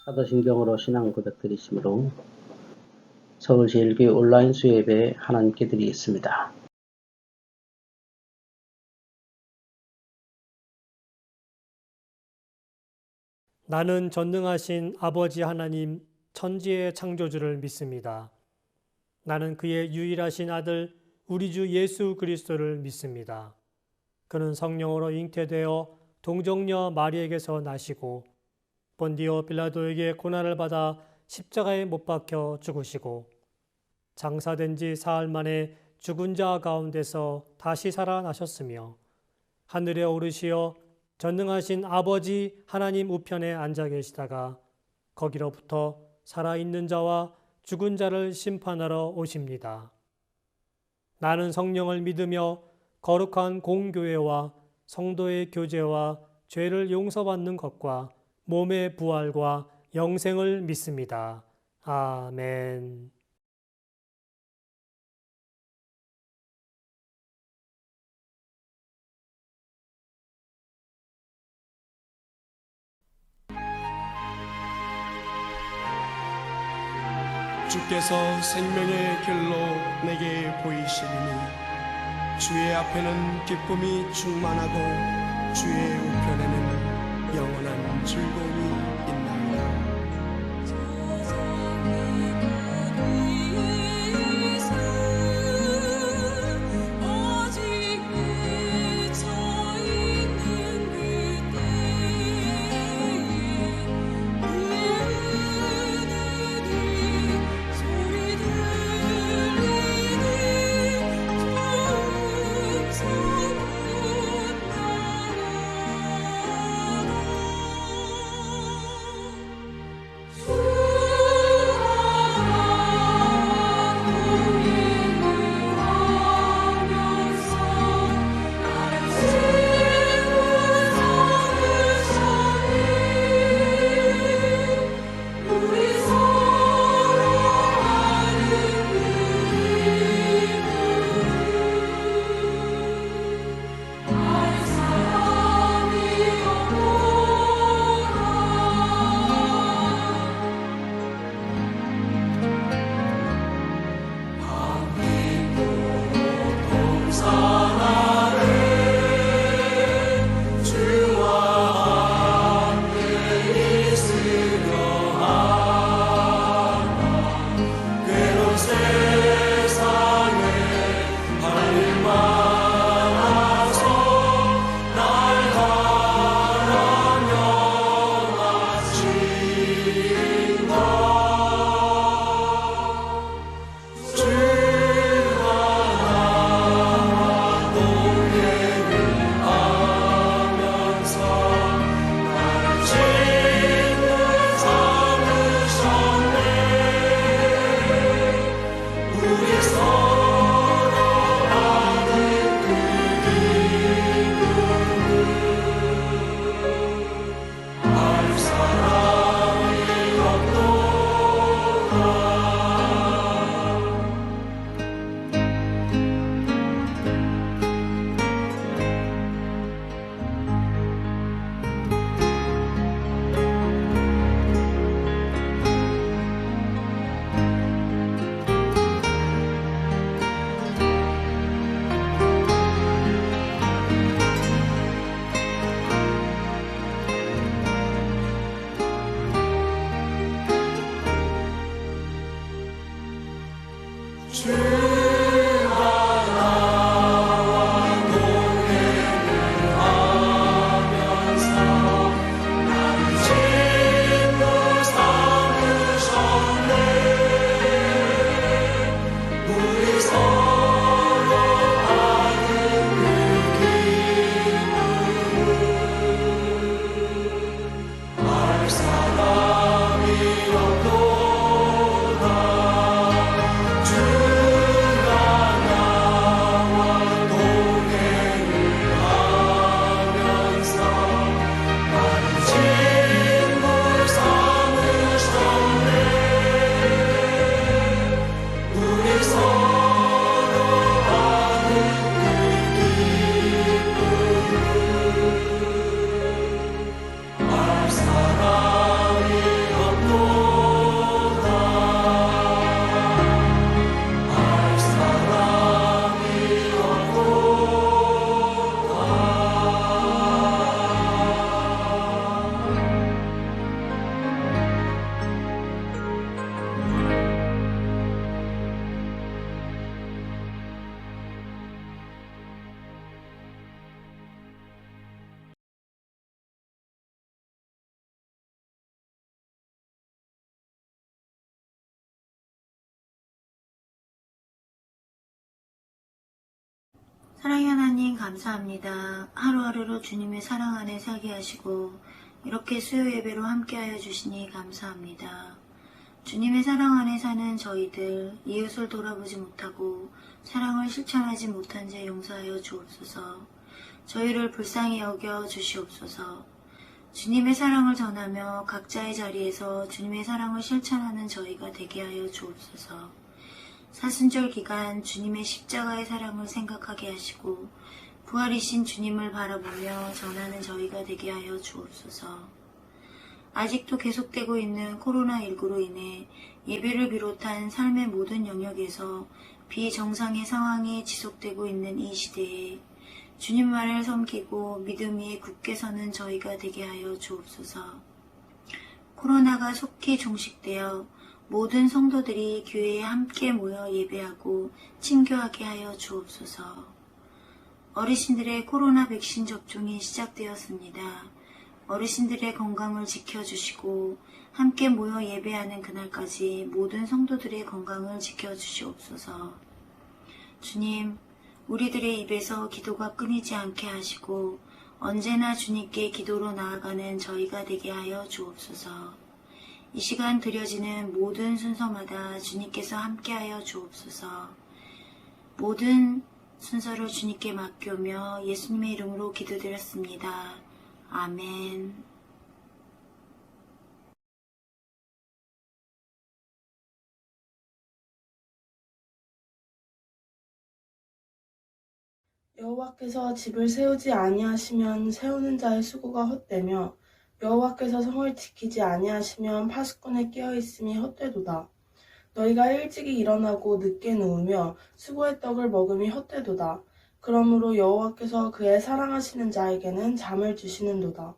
사도신경으로 신앙 고백드리심으로 서울제일교회 온라인 수요예배 하나님께 드리겠습니다. 나는 전능하신 아버지 하나님 천지의 창조주를 믿습니다. 나는 그의 유일하신 아들 우리 주 예수 그리스도를 믿습니다. 그는 성령으로 잉태되어 동정녀 마리에게서 나시고 본디오 빌라도에게 고난을 받아 십자가에 못 박혀 죽으시고 장사된 지 사흘 만에 죽은 자 가운데서 다시 살아나셨으며 하늘에 오르시어 전능하신 아버지 하나님 우편에 앉아 계시다가 거기로부터 살아있는 자와 죽은 자를 심판하러 오십니다. 나는 성령을 믿으며 거룩한 공교회와 성도의 교제와 죄를 용서받는 것과 몸의 부활과 영생을 믿습니다. 아멘. 주께서 생명의 길로 내게 보이시리니 주의 앞에는 기쁨이 충만하고 주의 우편에는 영원한 즐거움이 있나이다. 사랑의 하나님 감사합니다. 하루하루로 주님의 사랑 안에 살게 하시고 이렇게 수요 예배로 함께하여 주시니 감사합니다. 주님의 사랑 안에 사는 저희들 이웃을 돌아보지 못하고 사랑을 실천하지 못한 죄 용서하여 주옵소서. 저희를 불쌍히 여겨 주시옵소서. 주님의 사랑을 전하며 각자의 자리에서 주님의 사랑을 실천하는 저희가 되게 하여 주옵소서. 사순절 기간 주님의 십자가의 사랑을 생각하게 하시고 부활이신 주님을 바라보며 전하는 저희가 되게 하여 주옵소서. 아직도 계속되고 있는 코로나19로 인해 예배를 비롯한 삶의 모든 영역에서 비정상의 상황이 지속되고 있는 이 시대에 주님만을 섬기고 믿음 위에 굳게 서는 저희가 되게 하여 주옵소서. 코로나가 속히 종식되어 모든 성도들이 교회에 함께 모여 예배하고 친교하게 하여 주옵소서. 어르신들의 코로나 백신 접종이 시작되었습니다. 어르신들의 건강을 지켜주시고 함께 모여 예배하는 그날까지 모든 성도들의 건강을 지켜주시옵소서. 주님, 우리들의 입에서 기도가 끊이지 않게 하시고 언제나 주님께 기도로 나아가는 저희가 되게 하여 주옵소서. 이 시간 드려지는 모든 순서마다 주님께서 함께하여 주옵소서. 모든 순서를 주님께 맡겨오며 예수님의 이름으로 기도드렸습니다. 아멘. 여호와께서 집을 세우지 아니하시면 세우는 자의 수고가 헛되며 여호와께서 성을 지키지 아니하시면 파수꾼의 깨어있음이 헛되도다. 너희가 일찍이 일어나고 늦게 누우며 수고의 떡을 먹음이 헛되도다. 그러므로 여호와께서 그의 사랑하시는 자에게는 잠을 주시는도다.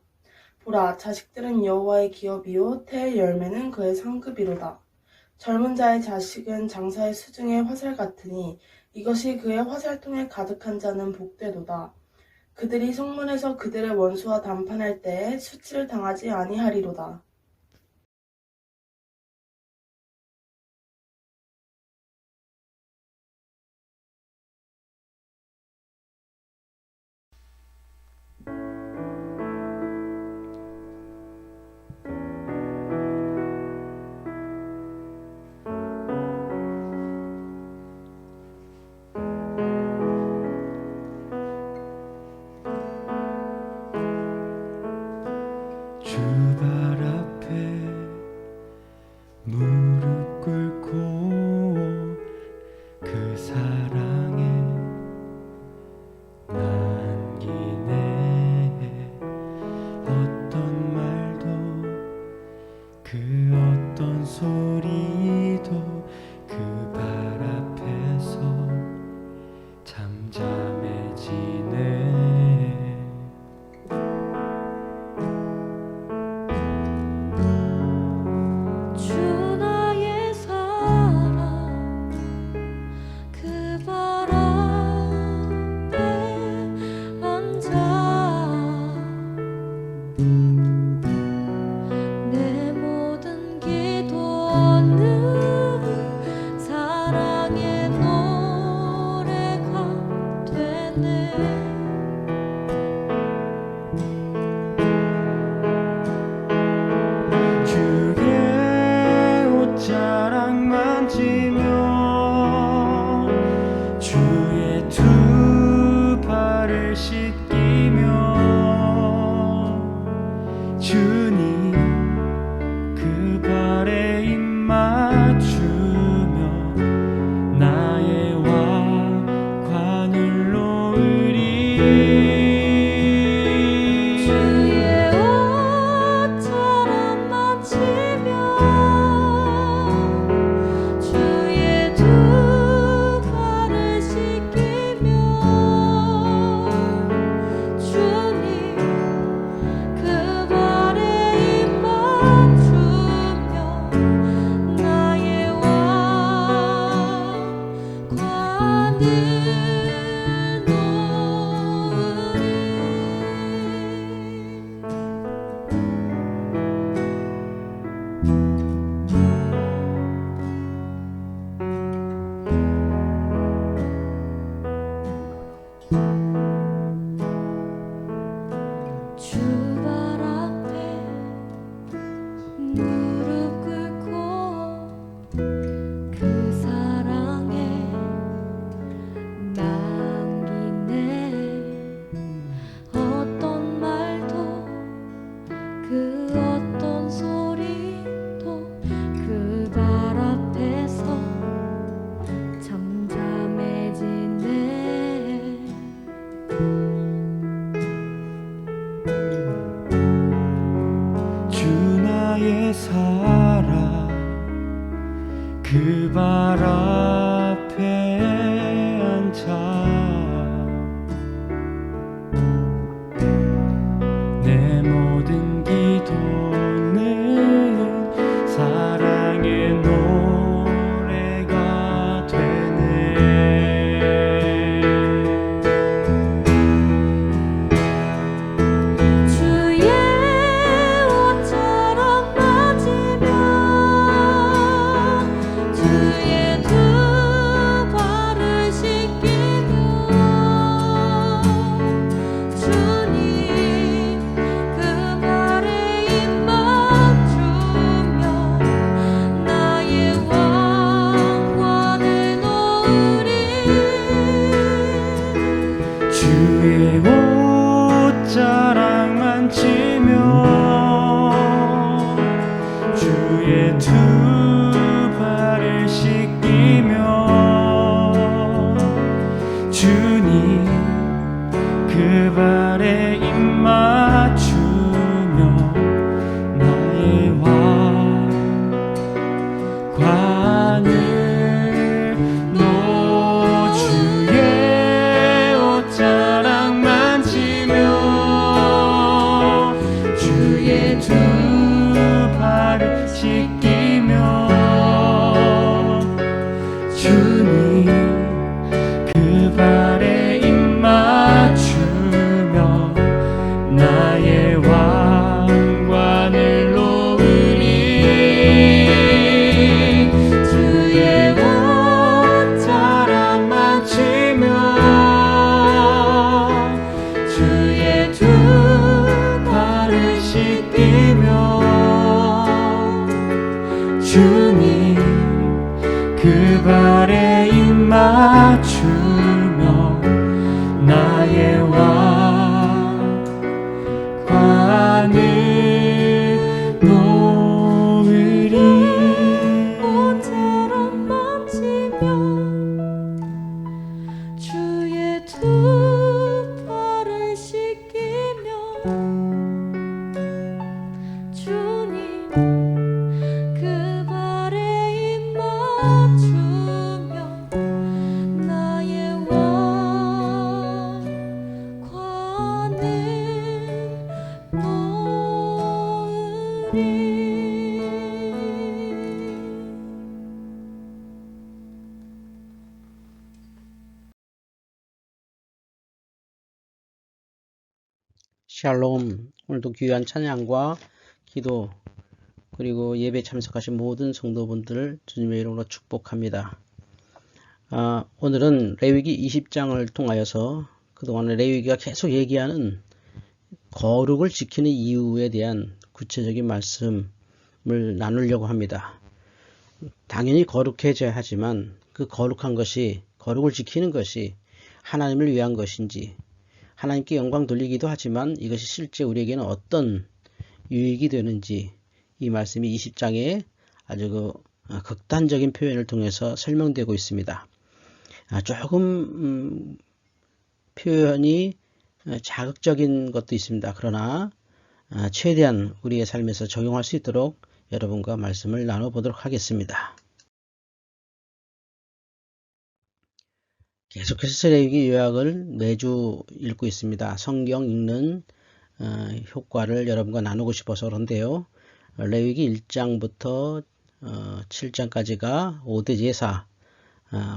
보라, 자식들은 여호와의 기업이요 태의 열매는 그의 상급이로다. 젊은 자의 자식은 장사의 수중의 화살 같으니 이것이 그의 화살통에 가득한 자는 복되도다. 그들이 성문에서 그들의 원수와 담판할 때에 수치를 당하지 아니하리로다. 주발 앞에 무릎 꿇고 그 사랑에 남기네. 어떤 말도 그 어떤 소리도 그 발 앞에서 잠잠해지네. 주발 앞에 무릎 꿇고 그 사랑에 남기네. 어떤 말도 그 어떤 소리도 그 발 앞에서 잠잠해지네. 주 나의 사랑 그 발 앞에 앉아 내 모든 기도는 사랑의 노래가 되네. 주의 옷자락 맞으며 주의 두 발을 씻기며 주님 그 발에 입 맞추며 나의 왕관을 놓으리. 주의 옷자락 만지며 주의 두 발을 씻기며 주님 그 발에 입 맞추며 나의 왕관을 주의 옷자락 만지며 주의 두 발을 씻기며 주님 그 발에 입 맞추며 나의 왕관을 놓으리. 주의 옷자락 만지며 주의 두 발을 씻기며 주님 그 발에 입 맞추며 나의 왕관을 놓으리. 옷자락 만지며 주의 두 발을 씻기며 주님 그 발에 입 맞추며 나의 왕관을 놓으리. 샬롬. 오늘도 귀한 찬양과 기도 그리고 예배 참석하신 모든 성도분들을 주님의 이름으로 축복합니다. 오늘은 레위기 20장을 통하여서 그동안에 레위기가 계속 얘기하는 거룩을 지키는 이유에 대한 구체적인 말씀을 나누려고 합니다. 당연히 거룩해져야 하지만 그 거룩한 것이, 거룩을 지키는 것이 하나님을 위한 것인지, 하나님께 영광 돌리기도 하지만 이것이 실제 우리에게는 어떤 유익이 되는지, 이 말씀이 20장에 아주 극단적인 표현을 통해서 설명되고 있습니다. 조금 표현이 자극적인 것도 있습니다. 그러나 최대한 우리의 삶에서 적용할 수 있도록 여러분과 말씀을 나눠보도록 하겠습니다. 계속해서 레위기 요약을 매주 읽고 있습니다. 성경 읽는 효과를 여러분과 나누고 싶어서 그런데요. 레위기 1장부터 7장까지가 5대 제사,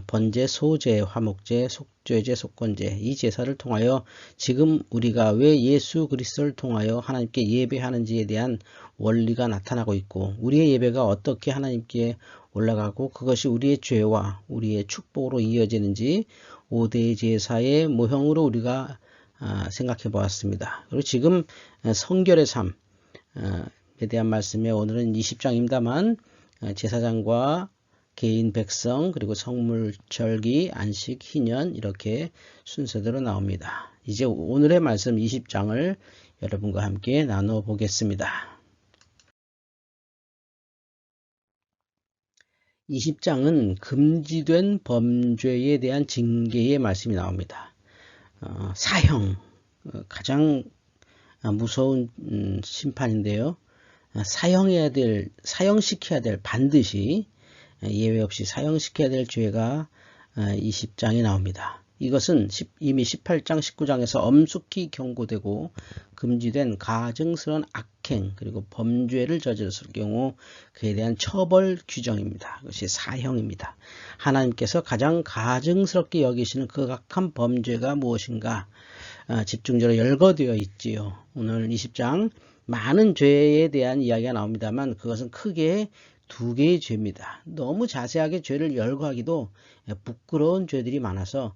번제, 소제, 화목제, 속죄제, 속건제, 이 제사를 통하여 지금 우리가 왜 예수 그리스도를 통하여 하나님께 예배하는지에 대한 원리가 나타나고 있고, 우리의 예배가 어떻게 하나님께 올라가고 그것이 우리의 죄와 우리의 축복으로 이어지는지 5대 제사의 모형으로 우리가 생각해 보았습니다. 그리고 지금 성결의 삶에 대한 말씀에 오늘은 20장입니다만 제사장과 개인 백성 그리고 성물절기, 안식, 희년 이렇게 순서대로 나옵니다. 이제 오늘의 말씀 20장을 여러분과 함께 나눠 보겠습니다. 20장은 금지된 범죄에 대한 징계의 말씀이 나옵니다. 사형, 가장 무서운 심판인데요. 사형시켜야 될 반드시 예외 없이 사형시켜야 될 죄가 20장에 나옵니다. 이것은 이미 18장, 19장에서 엄숙히 경고되고 금지된 가증스러운 악행 그리고 범죄를 저질렀을 경우 그에 대한 처벌 규정입니다. 그것이 사형입니다. 하나님께서 가장 가증스럽게 여기시는 그 각한 범죄가 무엇인가 집중적으로 열거되어 있지요. 오늘 20장 많은 죄에 대한 이야기가 나옵니다만 그것은 크게 두 개의 죄입니다. 너무 자세하게 죄를 열거하기도 부끄러운 죄들이 많아서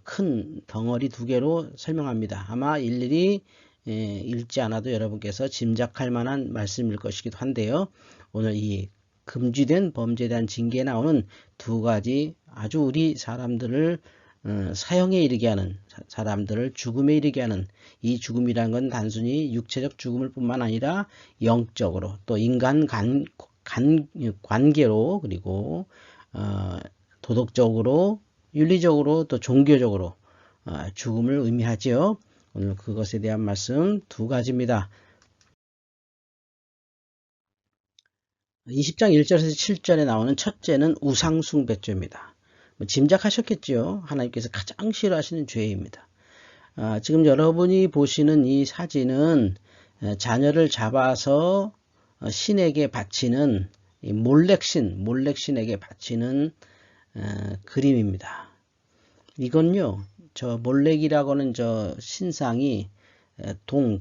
큰 덩어리 두 개로 설명합니다. 아마 일일이 읽지 않아도 여러분께서 짐작할 만한 말씀일 것이기도 한데요. 오늘 이 금지된 범죄에 대한 징계에 나오는 두 가지 아주 우리 사람들을 사형에 이르게 하는, 사람들을 죽음에 이르게 하는, 이 죽음이라는 건 단순히 육체적 죽음을 뿐만 아니라 영적으로 또 인간 관계로 그리고 도덕적으로 윤리적으로 또 종교적으로 죽음을 의미하지요. 오늘 그것에 대한 말씀 두 가지입니다. 20장 1절에서 7절에 나오는 첫째는 우상숭배죄입니다. 짐작하셨겠지요. 하나님께서 가장 싫어하시는 죄입니다. 지금 여러분이 보시는 이 사진은 자녀를 잡아서 신에게 바치는 몰렉신에게 바치는 그림입니다. 이건요, 저 몰렉이라고 하는 저 신상이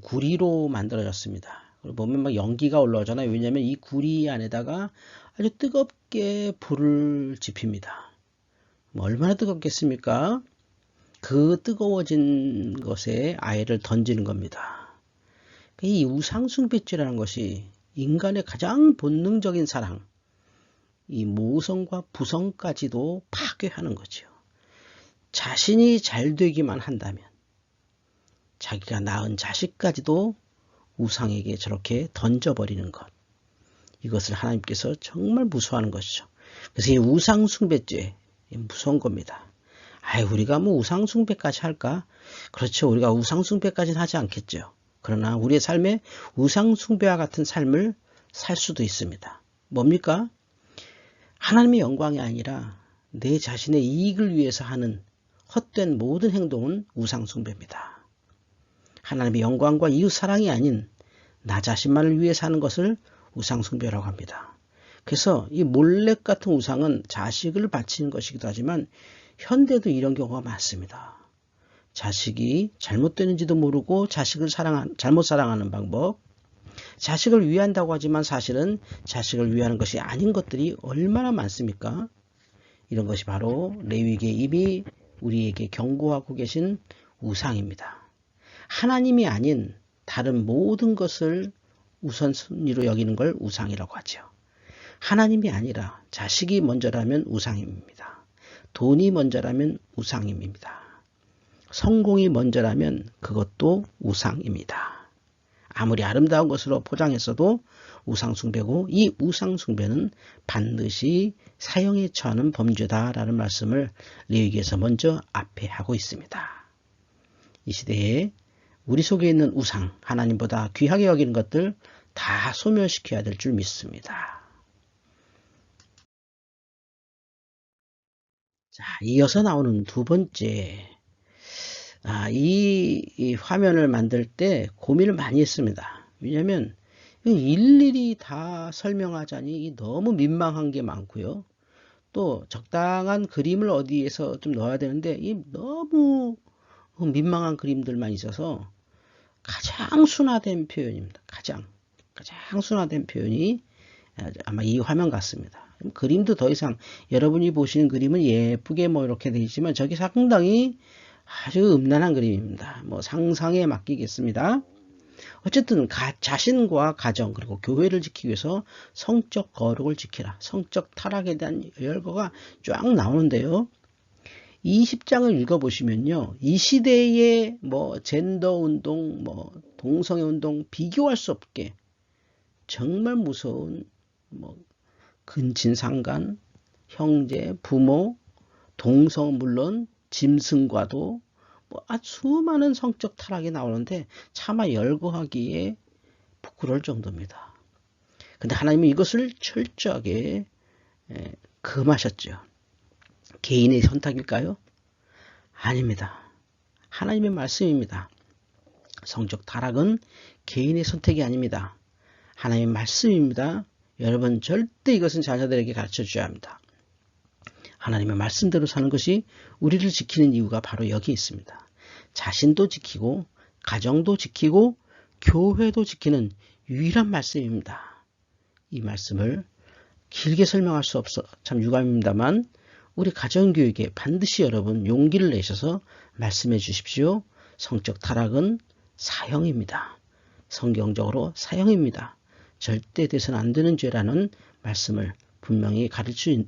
구리로 만들어졌습니다. 그리고 보면 막 연기가 올라오잖아요. 왜냐하면 이 구리 안에다가 아주 뜨겁게 불을 지핍니다. 얼마나 뜨겁겠습니까? 그 뜨거워진 것에 아이를 던지는 겁니다. 이 우상숭배죄라는 것이 인간의 가장 본능적인 사랑, 이 모성과 부성까지도 파괴하는 거죠. 자신이 잘 되기만 한다면 자기가 낳은 자식까지도 우상에게 저렇게 던져버리는 것. 이것을 하나님께서 정말 무서워하는 것이죠. 그래서 이 우상숭배죄 무서운 겁니다. 우리가 뭐 우상숭배까지 할까? 그렇죠. 우리가 우상숭배까지는 하지 않겠죠. 그러나 우리의 삶에 우상숭배와 같은 삶을 살 수도 있습니다. 뭡니까? 하나님의 영광이 아니라 내 자신의 이익을 위해서 하는 헛된 모든 행동은 우상숭배입니다. 하나님의 영광과 이웃사랑이 아닌 나 자신만을 위해 사는 것을 우상숭배라고 합니다. 그래서 이 몰렉 같은 우상은 자식을 바치는 것이기도 하지만 현대도 이런 경우가 많습니다. 자식이 잘못되는지도 모르고 자식을 잘못 사랑하는 방법, 자식을 위한다고 하지만 사실은 자식을 위하는 것이 아닌 것들이 얼마나 많습니까? 이런 것이 바로 레위기에 이미 우리에게 경고하고 계신 우상입니다. 하나님이 아닌 다른 모든 것을 우선순위로 여기는 걸 우상이라고 하죠. 하나님이 아니라 자식이 먼저라면 우상입니다. 돈이 먼저라면 우상입니다. 성공이 먼저라면 그것도 우상입니다. 아무리 아름다운 것으로 포장했어도 우상숭배고 이 우상숭배는 반드시 사형에 처하는 범죄다라는 말씀을 레위기에서 먼저 앞에 하고 있습니다. 이 시대에 우리 속에 있는 우상, 하나님보다 귀하게 여기는 것들 다 소멸시켜야 될 줄 믿습니다. 자, 이어서 나오는 두 번째, 이 화면을 만들 때 고민을 많이 했습니다. 왜냐하면 일일이 다 설명하자니 너무 민망한 게 많고요. 또 적당한 그림을 어디에서 좀 넣어야 되는데 너무 민망한 그림들만 있어서 가장 순화된 표현입니다. 가장 순화된 표현이 아마 이 화면 같습니다. 그림도 더 이상 여러분이 보시는 그림은 예쁘게 뭐 이렇게 되어 있지만 저게 상당히 아주 음란한 그림입니다. 뭐 상상에 맡기겠습니다. 어쨌든 자신과 가정 그리고 교회를 지키기 위해서 성적 거룩을 지키라. 성적 타락에 대한 열거가 쫙 나오는데요. 이 10장을 읽어보시면요. 이 시대의 뭐 젠더 운동, 뭐 동성애 운동 비교할 수 없게 정말 무서운 뭐 근친상간, 형제, 부모, 동성 물론 짐승과도 뭐 아주 수많은 성적 타락이 나오는데 차마 열거하기에 부끄러울 정도입니다. 근데 하나님은 이것을 철저하게 금하셨죠. 개인의 선택일까요? 아닙니다. 하나님의 말씀입니다. 성적 타락은 개인의 선택이 아닙니다. 하나님의 말씀입니다. 여러분 절대 이것은 자녀들에게 가르쳐 줘야 합니다. 하나님의 말씀대로 사는 것이 우리를 지키는 이유가 바로 여기 있습니다. 자신도 지키고 가정도 지키고 교회도 지키는 유일한 말씀입니다. 이 말씀을 길게 설명할 수 없어 참 유감입니다만 우리 가정교육에 반드시 여러분 용기를 내셔서 말씀해 주십시오. 성적 타락은 사형입니다. 성경적으로 사형입니다. 절대 돼서는 안 되는 죄라는 말씀을 분명히 가르칠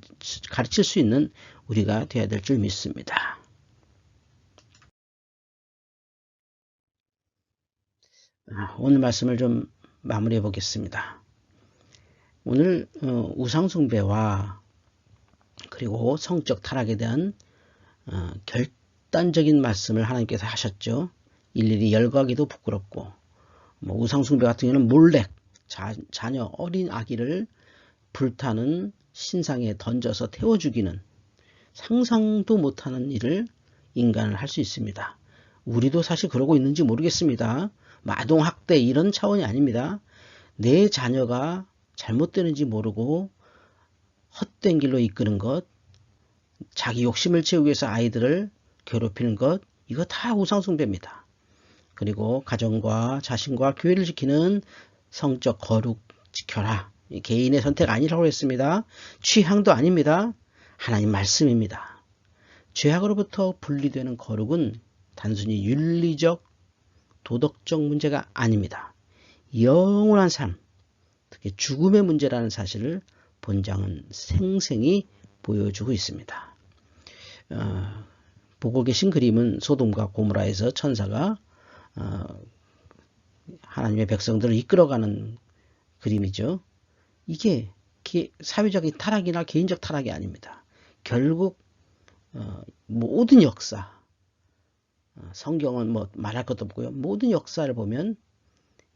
수 있는 우리가 되어야 될 줄 믿습니다. 오늘 말씀을 좀 마무리해 보겠습니다. 오늘 우상숭배와 그리고 성적 타락에 대한 결단적인 말씀을 하나님께서 하셨죠. 일일이 열거하기도 부끄럽고 뭐 우상숭배 같은 경우는 몰래 자녀 어린 아기를 불타는 신상에 던져서 태워 죽이는 상상도 못하는 일을 인간을 할 수 있습니다. 우리도 사실 그러고 있는지 모르겠습니다. 아동학대 이런 차원이 아닙니다. 내 자녀가 잘못되는지 모르고 헛된 길로 이끄는 것, 자기 욕심을 채우기 위해서 아이들을 괴롭히는 것, 이거 다 우상숭배입니다. 그리고 가정과 자신과 교회를 지키는 성적 거룩 지켜라. 개인의 선택 아니라고 했습니다. 취향도 아닙니다. 하나님 말씀입니다. 죄악으로부터 분리되는 거룩은 단순히 윤리적, 도덕적 문제가 아닙니다. 영원한 삶, 특히 죽음의 문제라는 사실을 본장은 생생히 보여주고 있습니다. 보고 계신 그림은 소돔과 고모라에서 천사가 하나님의 백성들을 이끌어가는 그림이죠. 이게 사회적인 타락이나 개인적 타락이 아닙니다. 결국 모든 역사, 성경은 뭐 말할 것도 없고요. 모든 역사를 보면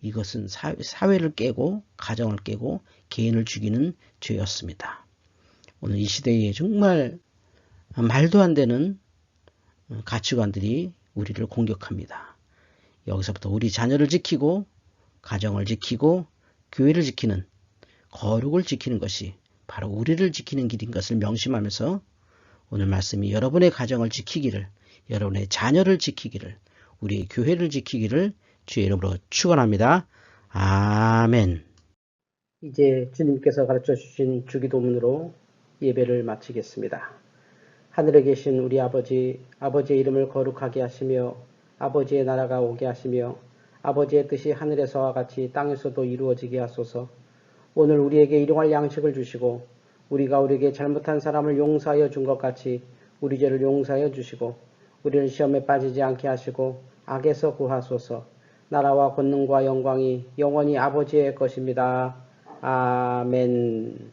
이것은 사회를 깨고 가정을 깨고 개인을 죽이는 죄였습니다. 오늘 이 시대에 정말 말도 안 되는 가치관들이 우리를 공격합니다. 여기서부터 우리 자녀를 지키고 가정을 지키고 교회를 지키는 거룩을 지키는 것이 바로 우리를 지키는 길인 것을 명심하면서 오늘 말씀이 여러분의 가정을 지키기를, 여러분의 자녀를 지키기를, 우리의 교회를 지키기를 주의 이름으로 축원합니다. 아멘. 이제 주님께서 가르쳐 주신 주기도문으로 예배를 마치겠습니다. 하늘에 계신 우리 아버지, 아버지의 이름을 거룩하게 하시며 아버지의 나라가 오게 하시며 아버지의 뜻이 하늘에서와 같이 땅에서도 이루어지게 하소서. 오늘 우리에게 일용할 양식을 주시고 우리가 우리에게 잘못한 사람을 용서하여 준 것 같이 우리 죄를 용서하여 주시고 우리를 시험에 빠지지 않게 하시고 악에서 구하소서. 나라와 권능과 영광이 영원히 아버지의 것입니다. 아멘.